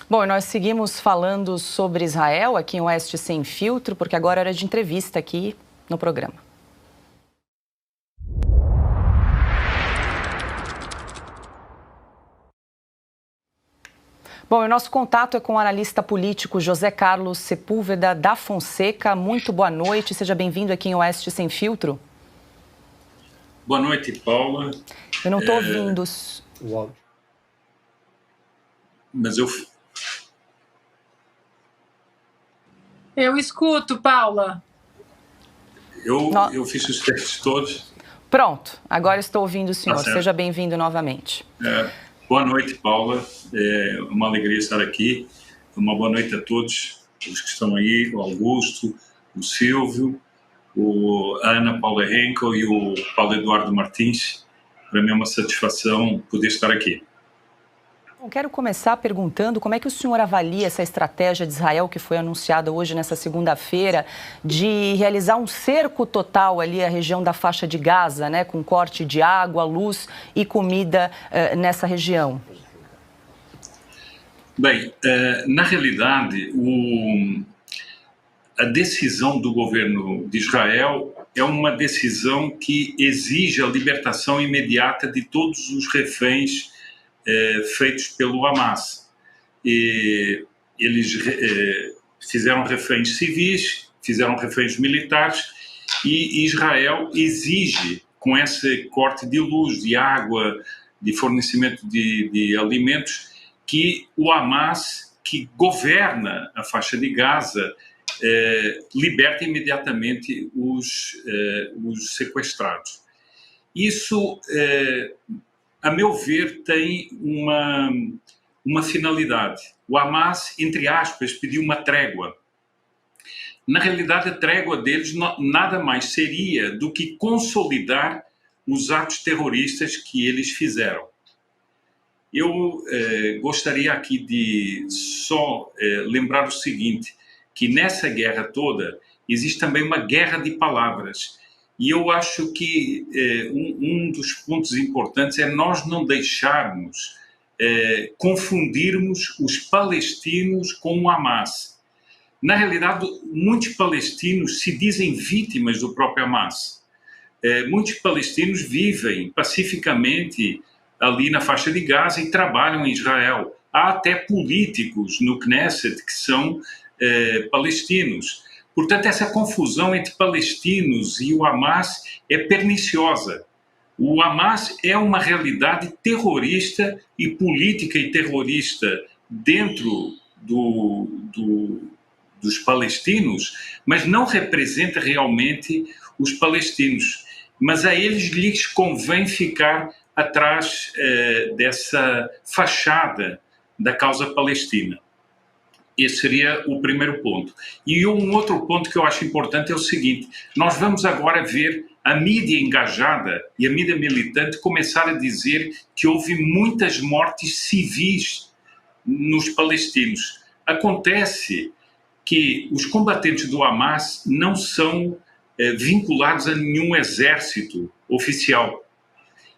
Bom, e nós seguimos falando sobre Israel aqui em Oeste Sem Filtro, porque agora é hora de entrevista aqui no programa. Bom, o nosso contato é com o analista político José Carlos Sepúlveda da Fonseca. Muito boa noite, seja bem-vindo aqui em Oeste Sem Filtro. Boa noite, Paula. Eu não estou ouvindo o áudio. Mas eu escuto, Paula. Eu fiz os testes todos. Pronto, agora estou ouvindo o senhor. Tá, seja bem-vindo novamente. Boa noite, Paula. É uma alegria estar aqui. Uma boa noite a todos os que estão aí, o Augusto, o Silvio, a Ana Paula Henkel e o Paulo Eduardo Martins. Para mim é uma satisfação poder estar aqui. Eu quero começar perguntando como é que o senhor avalia essa estratégia de Israel que foi anunciada hoje, nessa segunda-feira, de realizar um cerco total ali à região da faixa de Gaza, né, com corte de água, luz e comida nessa região. Bem, na realidade, a decisão do governo de Israel é uma decisão que exige a libertação imediata de todos os reféns feitos pelo Hamas. Eles fizeram reféns civis, fizeram reféns militares, e Israel exige, com esse corte de luz, de água, de fornecimento de alimentos, que o Hamas, que governa a faixa de Gaza, liberte imediatamente os sequestrados. Isso, a meu ver, tem uma finalidade. O Hamas, entre aspas, pediu uma trégua. Na realidade, a trégua deles nada mais seria do que consolidar os atos terroristas que eles fizeram. Eu gostaria aqui de só lembrar o seguinte, que nessa guerra toda existe também uma guerra de palavras. E eu acho que um dos pontos importantes é nós não deixarmos confundirmos os palestinos com o Hamas. Na realidade, muitos palestinos se dizem vítimas do próprio Hamas. Muitos palestinos vivem pacificamente ali na faixa de Gaza e trabalham em Israel. Há até políticos no Knesset que são palestinos. Portanto, essa confusão entre palestinos e o Hamas é perniciosa. O Hamas é uma realidade terrorista e política e terrorista dentro dos palestinos, mas não representa realmente os palestinos. Mas a eles lhes convém ficar atrás dessa fachada da causa palestina. Esse seria o primeiro ponto. E um outro ponto que eu acho importante é o seguinte: nós vamos agora ver a mídia engajada e a mídia militante começar a dizer que houve muitas mortes civis nos palestinos. Acontece que os combatentes do Hamas não são vinculados a nenhum exército oficial.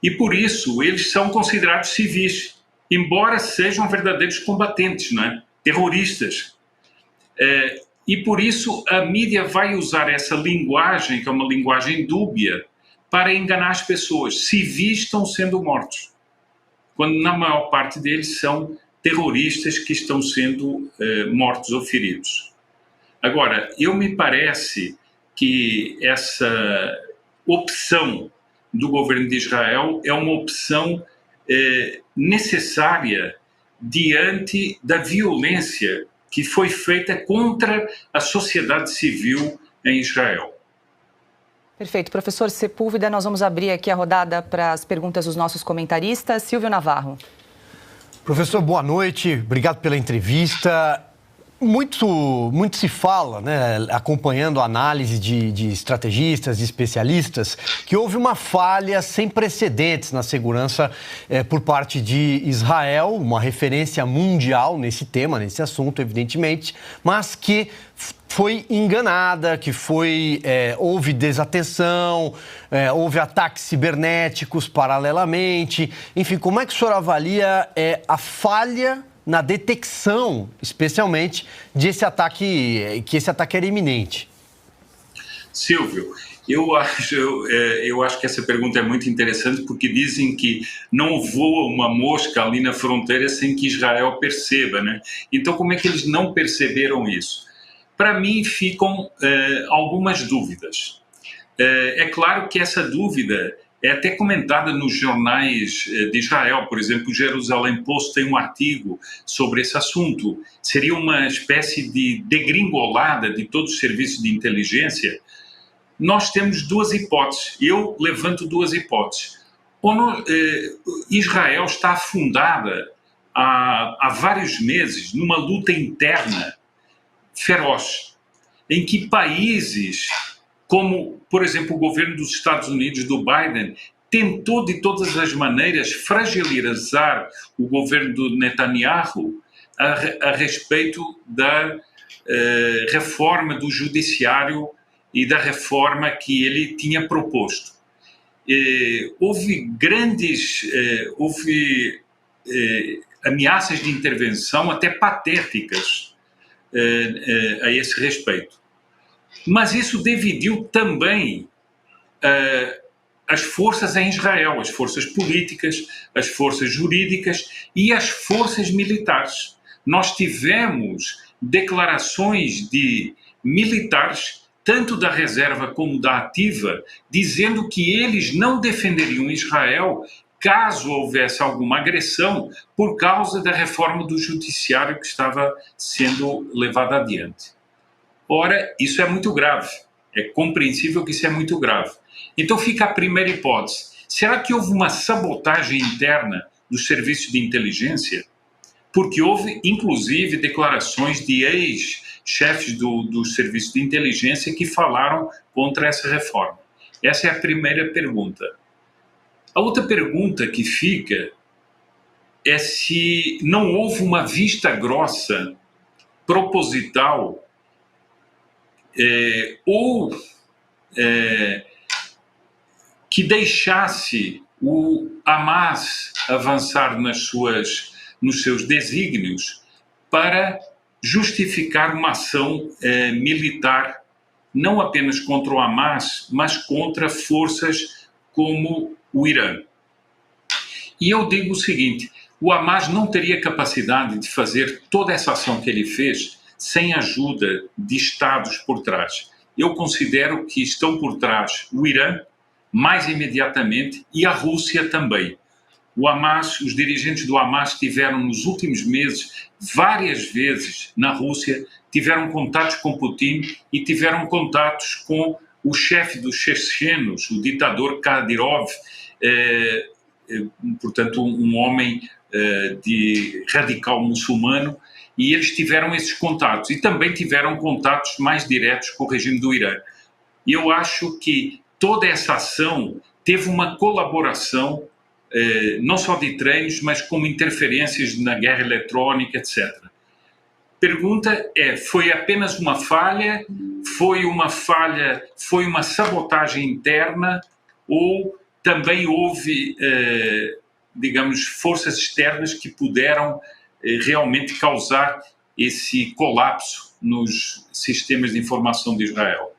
E por isso eles são considerados civis, embora sejam verdadeiros combatentes, não é? Terroristas. E por isso a mídia vai usar essa linguagem, que é uma linguagem dúbia, para enganar as pessoas. Civis estão sendo mortos, quando na maior parte deles são terroristas que estão sendo mortos ou feridos. Agora, me parece que essa opção do governo de Israel é uma opção necessária diante da violência que foi feita contra a sociedade civil em Israel. Perfeito. Professor Sepúlveda, nós vamos abrir aqui a rodada para as perguntas dos nossos comentaristas. Silvio Navarro. Professor, boa noite. Obrigado pela entrevista. Muito se fala, né, acompanhando a análise de estrategistas, de especialistas, que houve uma falha sem precedentes na segurança por parte de Israel, uma referência mundial nesse tema, nesse assunto, evidentemente, mas que foi enganada, que houve desatenção, houve ataques cibernéticos paralelamente. Enfim, como é que o senhor avalia a falha na detecção, especialmente, que esse ataque era iminente? Silvio, eu acho que essa pergunta é muito interessante, porque dizem que não voa uma mosca ali na fronteira sem que Israel perceba, né? Então, como é que eles não perceberam isso? Para mim, ficam algumas dúvidas. É claro que essa dúvida é até comentada nos jornais de Israel. Por exemplo, o Jerusalem Post tem um artigo sobre esse assunto. Seria uma espécie de degringolada de todos os serviços de inteligência. Nós temos duas hipóteses. Eu levanto duas hipóteses. Israel está afundada há vários meses numa luta interna feroz, em que países como, por exemplo, o governo dos Estados Unidos, do Biden, tentou de todas as maneiras fragilizar o governo do Netanyahu a respeito da reforma do judiciário e da reforma que ele tinha proposto. Houve ameaças de intervenção até patéticas a esse respeito. Mas isso dividiu também as forças em Israel, as forças políticas, as forças jurídicas e as forças militares. Nós tivemos declarações de militares, tanto da reserva como da ativa, dizendo que eles não defenderiam Israel caso houvesse alguma agressão por causa da reforma do judiciário que estava sendo levada adiante. Ora, isso é muito grave. É compreensível que isso é muito grave. Então fica a primeira hipótese. Será que houve uma sabotagem interna dos serviços de inteligência? Porque houve, inclusive, declarações de ex-chefes dos serviços de inteligência que falaram contra essa reforma. Essa é a primeira pergunta. A outra pergunta que fica é se não houve uma vista grossa proposital que deixasse o Hamas avançar nos seus desígnios para justificar uma ação militar, não apenas contra o Hamas, mas contra forças como o Irã. E eu digo o seguinte: o Hamas não teria capacidade de fazer toda essa ação que ele fez sem ajuda de Estados por trás. Eu considero que estão por trás o Irã, mais imediatamente, e a Rússia também. O Hamas, os dirigentes do Hamas tiveram nos últimos meses, várias vezes na Rússia, tiveram contatos com Putin e tiveram contatos com o chefe dos chechenos, o ditador Kadyrov, portanto um homem de radical muçulmano, e eles tiveram esses contatos e também tiveram contatos mais diretos com o regime do Irã. E eu acho que toda essa ação teve uma colaboração, não só de treinos, mas como interferências na guerra eletrônica, etc. Pergunta é, foi apenas uma falha? Foi uma sabotagem interna? Ou também houve, digamos, forças externas que puderam realmente causar esse colapso nos sistemas de informação de Israel?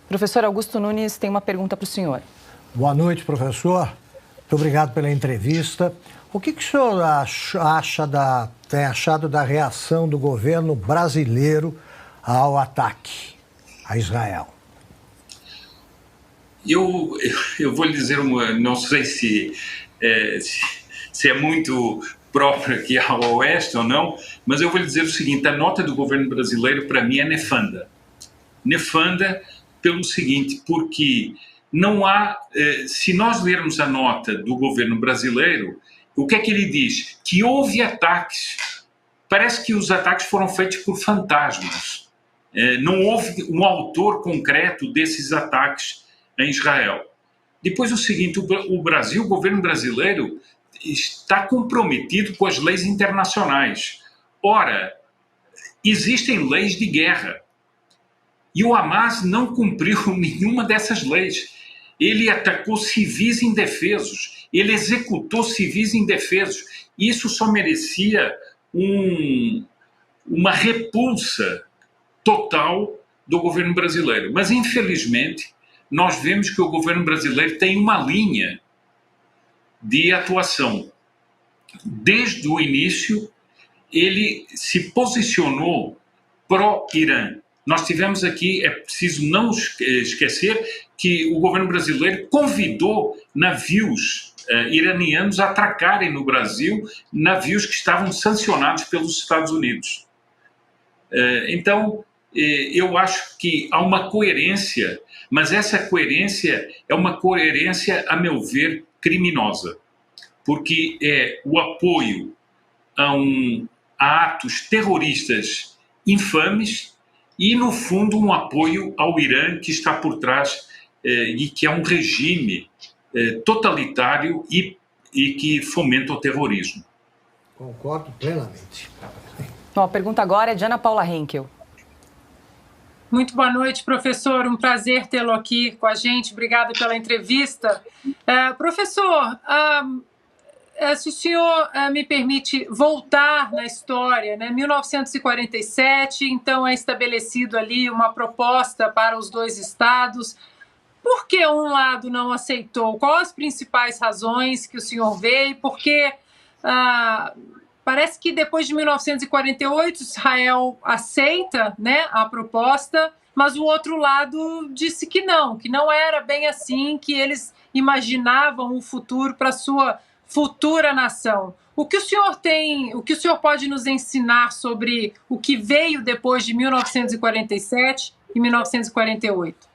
Professor Augusto Nunes tem uma pergunta para o senhor. Boa noite, professor. Muito obrigado pela entrevista. O que o senhor tem achado da reação do governo brasileiro ao ataque a Israel? Eu vou lhe dizer não sei se é muito próprio aqui ao Oeste ou não, mas eu vou lhe dizer o seguinte: a nota do governo brasileiro para mim é nefanda. Nefanda pelo seguinte, porque não há, se nós lermos a nota do governo brasileiro, o que é que ele diz? Que houve ataques. Parece que os ataques foram feitos por fantasmas. Não houve um autor concreto desses ataques em Israel. Depois o seguinte, o Brasil, o governo brasileiro está comprometido com as leis internacionais. Ora, existem leis de guerra. E o Hamas não cumpriu nenhuma dessas leis. Ele atacou civis indefesos, ele executou civis indefesos. Isso só merecia uma repulsa total do governo brasileiro. Mas, infelizmente, nós vemos que o governo brasileiro tem uma linha de atuação. Desde o início, ele se posicionou pró-Irã. Nós tivemos aqui, é preciso não esquecer, que o governo brasileiro convidou navios iranianos a atracarem no Brasil, navios que estavam sancionados pelos Estados Unidos. Então, eu acho que há uma coerência, mas essa coerência é uma coerência, a meu ver, criminosa, porque é o apoio a atos terroristas infames e, no fundo, um apoio ao Irã, que está por trás e que é um regime totalitário e que fomenta o terrorismo. Concordo plenamente. Bom, a pergunta agora é de Ana Paula Henkel. Muito boa noite, professor. Um prazer tê-lo aqui com a gente. Obrigada pela entrevista. Professor, se o senhor me permite voltar na história, né? 1947, então é estabelecido ali uma proposta para os dois estados. Por que um lado não aceitou? Quais as principais razões que o senhor vê? E por que parece que depois de 1948 Israel aceita, né, a proposta, mas o outro lado disse que não era bem assim, que eles imaginavam um futuro para sua futura nação. O que o senhor pode nos ensinar sobre o que veio depois de 1947 e 1948?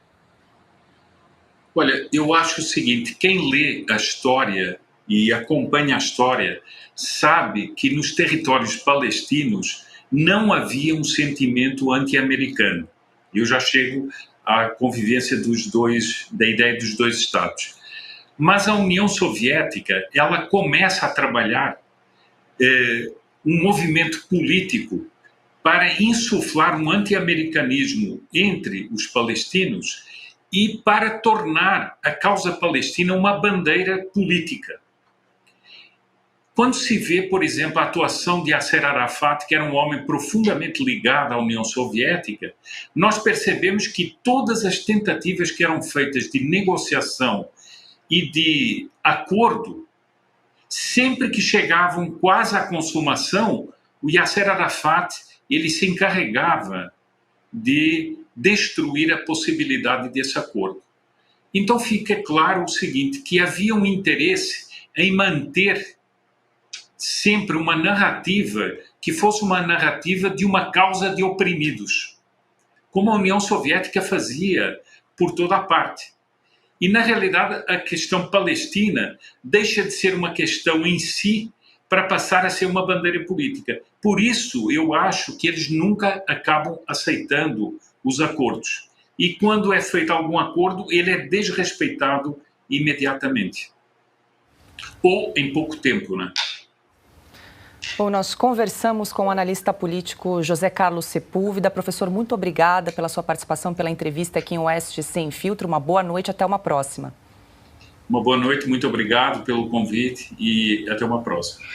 Olha, eu acho o seguinte, quem lê a história e acompanha a história sabe que nos territórios palestinos não havia um sentimento anti-americano. Eu já chego à convivência da ideia dos dois Estados. Mas a União Soviética, ela começa a trabalhar um movimento político para insuflar um anti-americanismo entre os palestinos e para tornar a causa palestina uma bandeira política. Quando se vê, por exemplo, a atuação de Yasser Arafat, que era um homem profundamente ligado à União Soviética, nós percebemos que todas as tentativas que eram feitas de negociação e de acordo, sempre que chegavam quase à consumação, o Yasser Arafat ele se encarregava de destruir a possibilidade desse acordo. Então fica claro o seguinte, que havia um interesse em manter sempre uma narrativa que fosse uma narrativa de uma causa de oprimidos, como a União Soviética fazia por toda a parte. E, na realidade, a questão palestina deixa de ser uma questão em si para passar a ser uma bandeira política. Por isso, eu acho que eles nunca acabam aceitando os acordos. E quando é feito algum acordo, ele é desrespeitado imediatamente. Ou em pouco tempo, né? Bom, nós conversamos com o analista político José Carlos Sepúlveda. Professor, muito obrigada pela sua participação, pela entrevista aqui em Oeste Sem Filtro. Uma boa noite, até uma próxima. Uma boa noite, muito obrigado pelo convite e até uma próxima.